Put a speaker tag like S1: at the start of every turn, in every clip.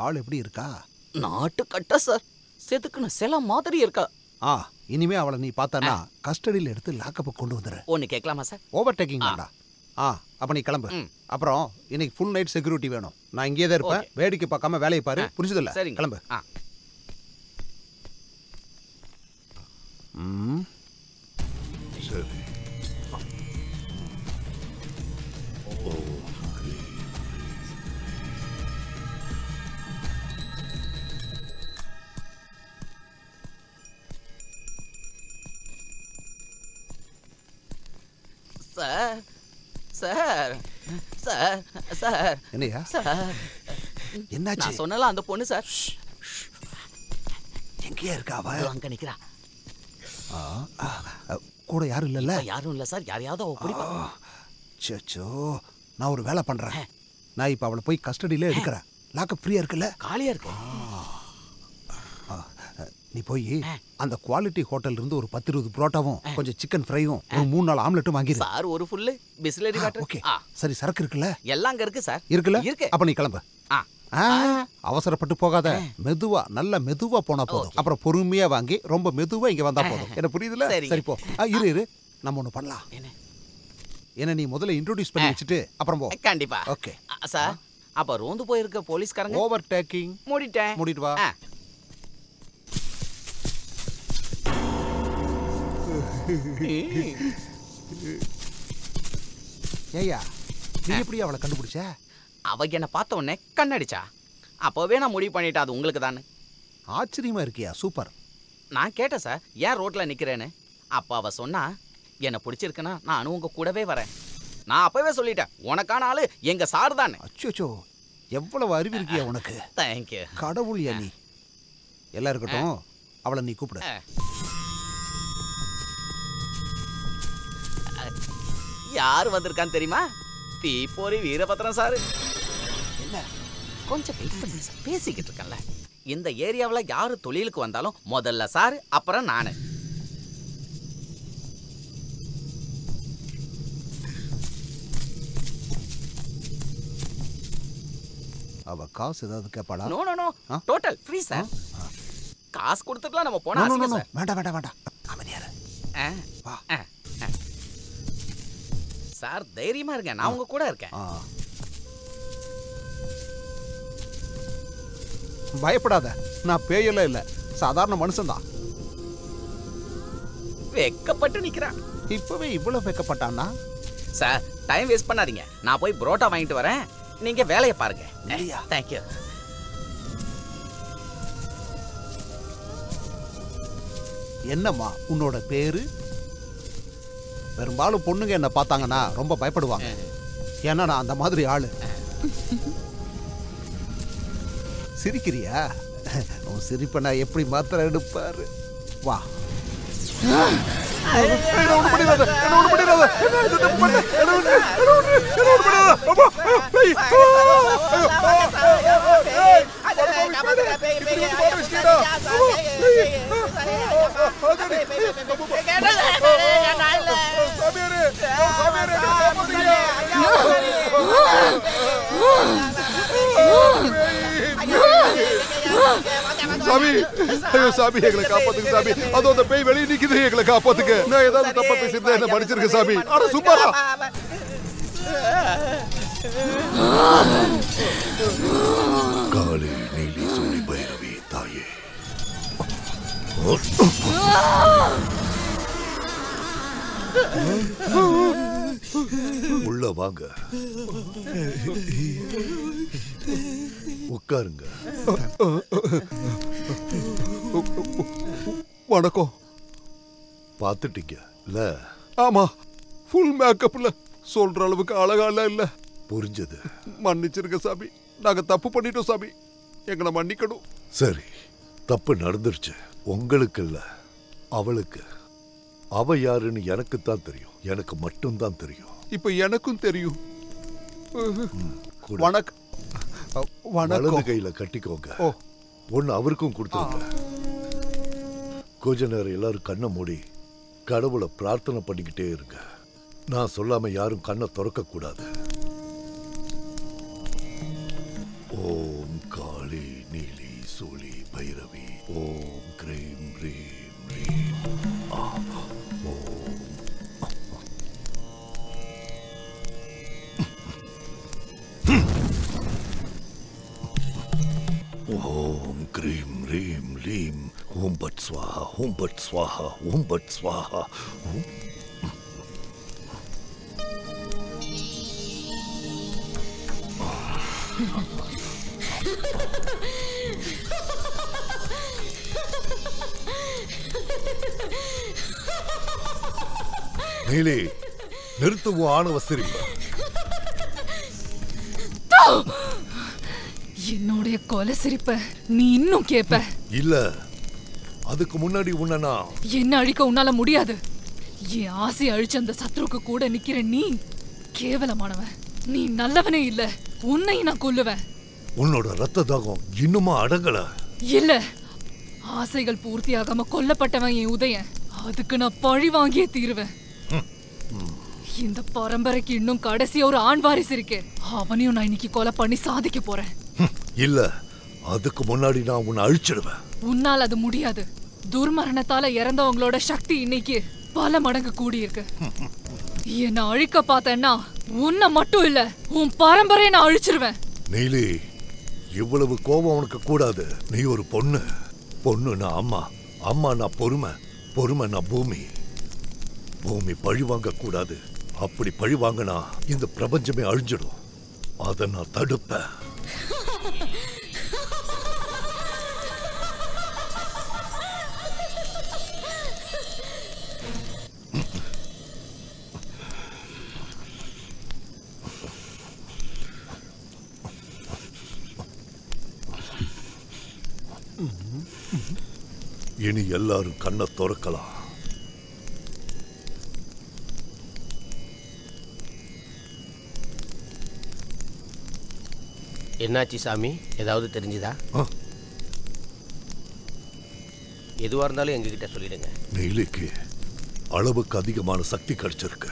S1: ஆள் எப்படி இருக்கா?
S2: நாட்டு கட்ட சார், செதுக்குன சில மாதிரி இருக்கா.
S1: இனிமே அவளை நீ பார்த்தானா கஸ்டடியில் எடுத்து லாக்கப்பு கொண்டு வந்துரு.
S2: ஒன்னு கேட்கலாமா சார்?
S1: ஓவர் டேக்கிங் வேண்டாம். அப்ப நீ கிளம்பு. அப்புறம் இன்னைக்கு ஃபுல் நைட் செக்யூரிட்டி வேணும். நான் இங்கே தான் இருப்பேன். வேடிக்கை பார்க்காம வேலையை பாரு. புரிஞ்சதில்ல? கிளம்பு.
S3: சரி.
S2: சார் சார் சார் சார்
S1: என்னையா
S2: சார்?
S1: என்னாச்சு?
S2: நான் சொன்னல அந்த பொண்ணு சார்.
S1: எங்கேயா இருக்கா அவ?
S2: அங்க நிக்கிறா.
S1: கூட யாரும் இல்லல்ல?
S2: யாரும் இல்ல சார். யாரையாவது அவ பிடிப்பா.
S1: சச்சோ, நான் ஒரு வேலை பண்றேன். நான் இப்ப அவளை போய் கஸ்டடியில எடுக்கிறேன். லாக்கப் ஃப்ரீயா இருக்குல்ல?
S2: காலியா இருக்கு.
S1: நீ போய் அந்த குவாலிட்டி ஹோட்டல்ல இருந்து ஒரு 10-20 புரோட்டாவும் கொஞ்சம் சிக்கன் ஃப்ரையும் ஒரு 3-4 ஆம்லெட்டும் வாங்கிரு.
S2: சார் ஒரு ஃபுல் பிஸ்லரி வாட்டர்.
S1: ஓகே. சரி, சரக்கு இருக்குல்ல?
S2: எல்லாம் அங்க இருக்கு சார்.
S1: இருக்குல்ல?
S2: இருக்கு.
S1: அப்ப நீ கிளம்பு. அவசரப்பட்டு போகாத. மெதுவா, நல்ல மெதுவா போனா போதும். அப்புறம் பொறுமையா வாங்கி ரொம்ப மெதுவா இங்க வந்தா போதும். என்ன புரியுதுல? சரி போ. இரு நம்ம ஒண்ணு பண்ணலாம். என்ன நீ முதல்ல இன்ட்ரோடியூஸ் பண்ணி வச்சுட்டு அப்புறம் போ.
S2: கண்டிப்பா.
S1: Okay
S2: sir. அப்ப ரோந்து போயிருக்க போலீஸ்காரங்க
S1: ஓவர் டேக்கிங் மூடிட்டு வா. ஏய்யா, நீ எப்படி அவளை கண்டுபிடிச்ச?
S2: அவ என்ன பார்த்த உடனே கண்ணடிச்சா. அப்பவே நான் முடிவு பண்ணிட்டேன் அது உங்களுக்கு தானே.
S1: ஆச்சரியமா இருக்கியா? சூப்பர்.
S2: நான் கேட்டேன் சார், ஏன் ரோட்ல நிக்கிறேன்னு. அப்ப அவ சொன்னா, என்ன பிடிச்சிருக்குன்னா நானும் உங்க கூடவே வரேன். நான் அப்பவே சொல்லிட்டேன், உனக்கான ஆளு எங்க சார் தானே.
S1: அச்சோ, எவ்வளவு அறிவு இருக்கியா உனக்கு.
S2: தேங்க்யூ.
S1: கடவுள் யா நீ. எல்லாம் இருக்கட்டும், அவளை நீ கூப்பிடு.
S2: யார் வந்திருக்கான்னு தெரியுமா? தீப்போரி வீரபத்ரன் சார். என்ன கொஞ்சம் வெயிட் பண்ணி சார், பேசிக்கிட்டு இருக்கேன்ல. இந்த ஏரியாவில் யாரு தொழிலுக்கு வந்தாலும் முதல்ல சார், அப்புறம் நானு.
S1: அவ காசு ஏதாவது கேட்பாளா?
S2: No no no, total free sir. காசு கொடுத்துக்கலாம், நம்ம போனா
S1: வேண்டாம் வேண்டாம் வேண்டாம். அமைதியாரு. வா
S2: சார், தைரியமா இருங்க, நான் உங்க கூட இருக்கேன்.
S1: பயப்படாத, நான் பேயெல்லாம் இல்ல, சாதாரண மனுஷன்தான்.
S2: வெக்கப்பட்டு நிக்கிறான்.
S1: இப்பவே இவ்வளவு வெக்கப்பட்டானா?
S2: சார், டைம் வேஸ்ட் பண்ணாதீங்க, நான் போய் புரோட்டா வாங்கிட்டு வரேன், நீங்க வேலையை பாருங்க. தேங்க்யூ.
S1: என்னம்மா உன்னோட பேரு? பெரும்பாலும் பொண்ணுங்க என்ன பார்த்தாங்கன்னா ரொம்ப பயப்படுவாங்க. ஏன்னா நான் அந்த மாதிரி ஆளு. சிரிக்கிறியா? உன் சிரிப்பை நான் எப்படி மாத்திர எடுப்பாரு. வா. சாமி, ஐயோ சாமி, எங்களை காப்பாத்துங்க சாமி. அதோ அந்த பேய் வெளியே நிக்குது, எங்களை காப்பாத்துங்க. நான் ஏதாவது தப்பா பேசியிருந்தா என்ன மன்னிச்சிருக்க சாமி. அட சும்மாடா. காளி நீலி சூரி பைரவி தாயே. உள்ள வாங்க, உட்காருங்க. வணக்கம். பாத்துட்டீங்க இல்ல? ஆமா, ஃபுல் மேக்கப்ல சொல்ற அளவுக்கு அழகால இல்ல. புரிஞ்சது. மன்னிச்சிருங்க சாமி, நாங்க தப்பு பண்ணிட்டோம் சாமி, எங்களை மன்னிக்கணும். சரி, தப்பு நடந்துருச்சு. உங்களுக்கு இல்ல, அவளுக்கு. அவ யாருன்னு எனக்கு தான் தெரியும், எனக்கு மட்டும்தான் தெரியும். இப்ப எனக்கும் தெரியும். வணக்கம். வலது கையில கட்டிக்கோங்க. ஒன்னு அவருக்கும் கொடுத்துருங்க. கொஞ்ச நேரம் எல்லாரும் கண்ணை மூடி கடவுளை பிரார்த்தனை பண்ணிக்கிட்டே இருங்க. நான் சொல்லாம யாரும் கண்ணை திறக்க கூடாது. ஓம் காளி ஓம் க்ரீம் ரீம் லீம் ஓம் பட் ஸ்வாஹா ஓம் பட் ஸ்வாஹா ஓம் பட் ஸ்வாஹா ஓம். நீலி, நிறுத்துவோம் ஆணவ சிரிப்பு.
S3: என்னுடைய கொலை சிரிப்ப நீ இன்னும் கேப்ப?
S1: இல்ல, அதுக்கு முன்னாடி உன்ன
S3: என்ன அழிக்க உன்னால முடியாது. என் ஆசை அழிச்ச அந்த சத்ருக்கு கூட நிக்கிற நீ கேவலமானவன். நீ நல்லவனே இல்ல. உன்னை நான் கொல்லுவேன்.
S1: உன்னோட ரத்த தாகம் இன்னுமா அடங்கல?
S3: இல்ல, ஆசைகள் பூர்த்தியாகாம கொல்லப்பட்டவன் என் உதயன். அதுக்கு நான் பழி வாங்கியே தீருவேன். இந்த பரம்பரைக்கு இன்னும் கடைசியா ஒரு ஆண் வாரிசு இருக்கே, அவனையும் நான் இன்னைக்கு கொலை பண்ணி சாதிக்க போறேன்.
S1: இல்ல, அதுக்கு முன்னாடி நான் உன்னை அழிச்சிடுவேன்.
S3: உன்னால் அது முடியாது. துர்மரணத்தால இறந்தவங்களோட சக்தி இன்னைக்கு பல மடங்கு கூடியிருக்கு. என்ன அழிக்க பார்த்தேன்னா உன்னை மட்டும் இல்ல, உன் பரம்பரையை நான் அழிச்சிருவேன்.
S1: நீலி, இவ்வளவு கோபம் உனக்கு கூடாது. நீ ஒரு பொண்ணு. பொண்ணு நான் அம்மா, அம்மா நான் பொறுமை, பொறுமை நான் பூமி. பூமி பழி வாங்க கூடாது. அப்படி பழி வாங்கினா இந்த பிரபஞ்சமே அழிஞ்சிடும். அதை நான் தடுப்பேன். இனி எல்லாரும் கண்ணை திறக்கலாம்.
S4: என்னாச்சு சாமி? ஏதாவது தெரிஞ்சுதா? எதுவா இருந்தாலும் எங்ககிட்ட சொல்லிடுங்க.
S1: நீலிக்கு அளவுக்கு அதிகமான சக்தி கிடைச்சிருக்கு.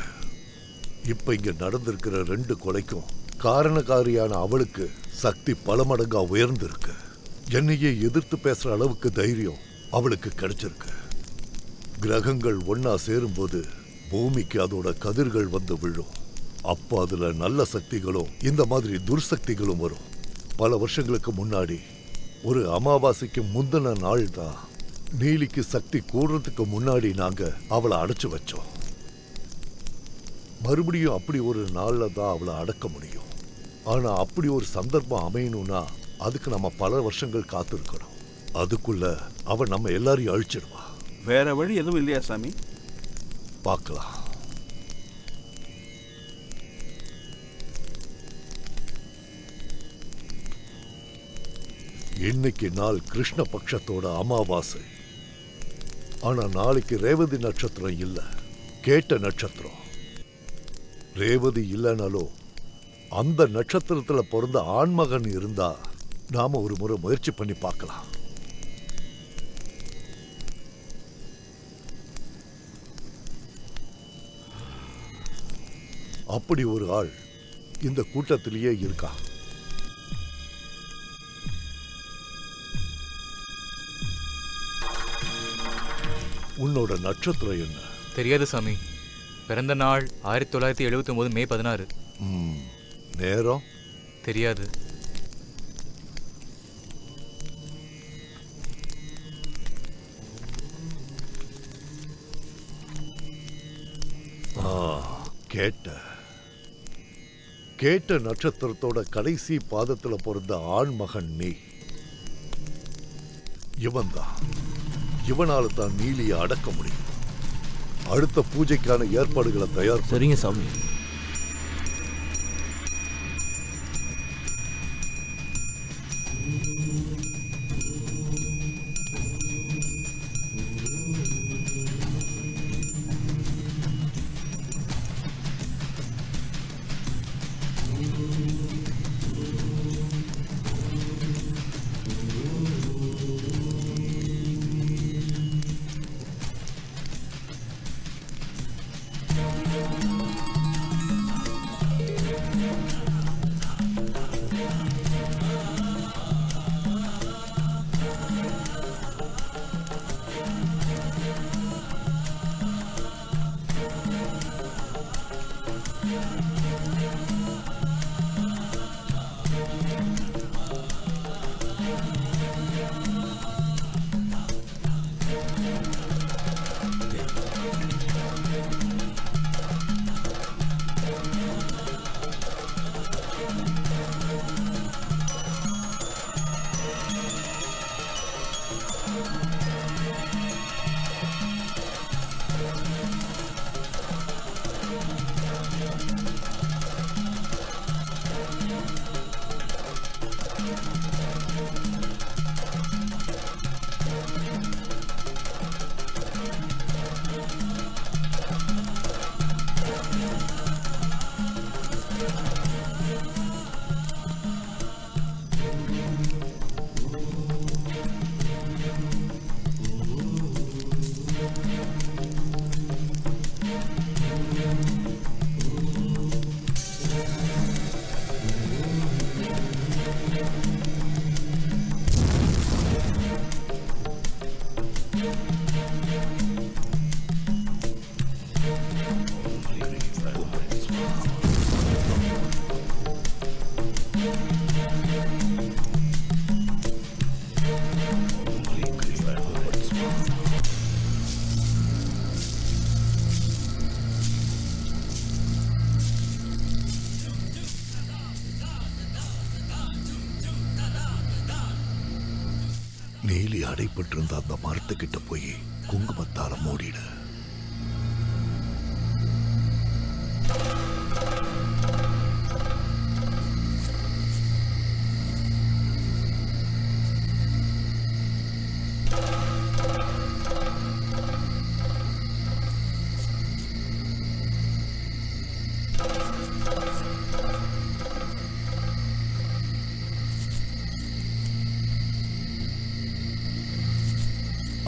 S1: இப்ப இங்க நடந்திருக்கிற 2 கொலைக்கும் காரணக்காரியான அவளுக்கு சக்தி பல மடங்கா உயர்ந்திருக்கு. என்னையே எதிர்த்து பேசுற அளவுக்கு தைரியம் அவளுக்கு கிடைச்சிருக்கு. கிரகங்கள் ஒன்னா சேரும்போது பூமிக்கு அதோட கதிர்கள் வந்து விழும். அப்போ அதுல நல்ல சக்திகளும் இந்த மாதிரி துர்சக்திகளும் வரும். பல வருஷங்களுக்கு முன்னாடி ஒரு அமாவாசைக்கு முந்தின நாள் தான் நீலிக்கு சக்தி கூடுறதுக்கு முன்னாடி நாங்க அவளை அடைச்சு வச்சோம். மறுபடியும் அப்படி ஒரு நாள்ல தான் அவளை அடக்க முடியும். ஆனா அப்படி ஒரு சந்தர்ப்பம் அமையணும்னா அதுக்கு நம்ம பல வருஷங்கள் காத்திருக்கணும். அதுக்குள்ள அவ நம்ம எல்லாரையும் அழிச்சிடுவா.
S5: வேற வழி எதுவும் இல்லையா சாமி?
S1: பார்க்கலாம். இன்னைக்கு நாள் கிருஷ்ண பட்சத்தோட அமாவாசை. ஆனா நாளைக்கு ரேவதி நட்சத்திரம் இல்ல, கேட்ட நட்சத்திரம். ரேவதி இல்லைனாலும் அந்த நட்சத்திரத்துல பிறந்த ஆண்மகன் இருந்தா நாம ஒரு முறை முயற்சி பண்ணி பார்க்கலாம். அப்படி ஒரு ஆள் இந்த கூட்டத்திலேயே இருக்கா. உன்னோட நட்சத்திரம் என்ன?
S6: தெரியாது சாமி. பிறந்த நாள் 1979 மே 16.
S1: நேரம்
S6: தெரியாது.
S1: கேட்ட நட்சத்திரத்தோட கடைசி பாதத்துல பிறந்த ஆண்மகன் நீ. இவன்தான். இவனால தான் நீலியை அடக்க முடியும். அடுத்த பூஜைக்கான ஏற்பாடுகளை தயார்.
S4: சரிங்க சாமி.
S1: நீலி அடைப்பட்டு இருந்த அந்த மரத்துக்கிட்ட போய் குங்குமத்தால மூடிடு.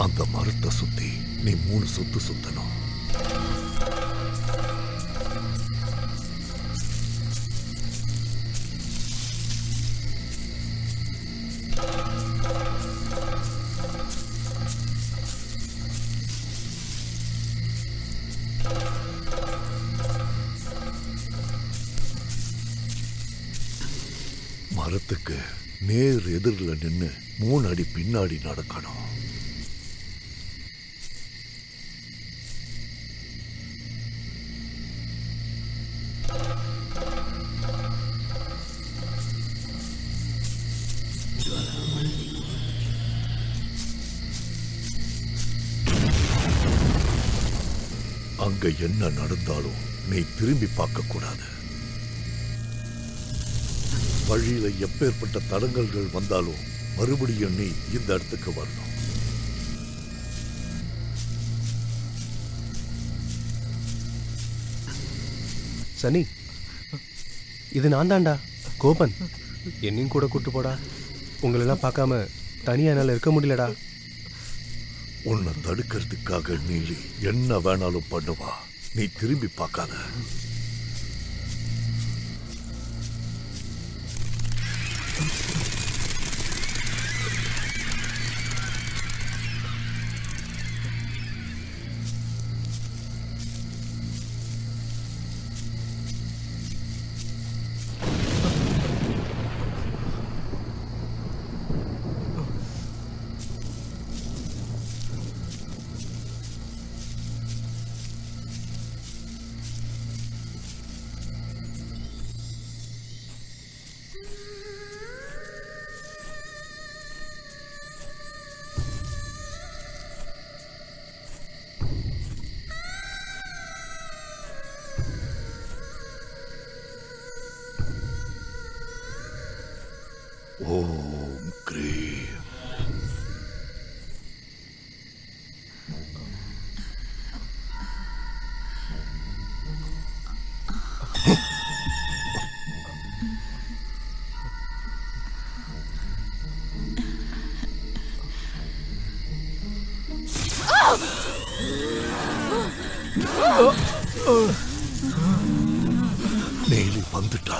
S1: அந்த மரத்தை சுத்தி நீ 3 சுத்து சுத்தணும். மரத்துக்கு நேர் எதிரில் நின்னு 3 அடி பின்னாடி நடக்கணும். அங்க என்ன நடந்தாலும் நீ திரும்பி பார்க்க கூடாது. வழியில எப்பேற்பட்ட தடங்கல்கள் வந்தாலும் மறுபடியும் நீ இந்த இடத்துக்கு வரணும்.
S7: சனி, இது நான் தான்டா கோபன். என்னையும் கூட கூட்டு போடா. உங்களெல்லாம் பார்க்காம தனியா என்னால இருக்க முடியலடா.
S1: உன்னை தடுக்கிறதுக்காக நீலி என்ன வேணாலும் பண்ணுவா. நீ திரும்பி பார்க்காத. ஓம் கிரீம். நீலி வந்துட்டா.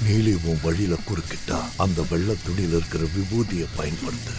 S1: நீலி உன் வழியில குறுக்கிட்டா அந்த வெள்ள துணியில இருக்கிற விபூதியை பயன்படுத்து.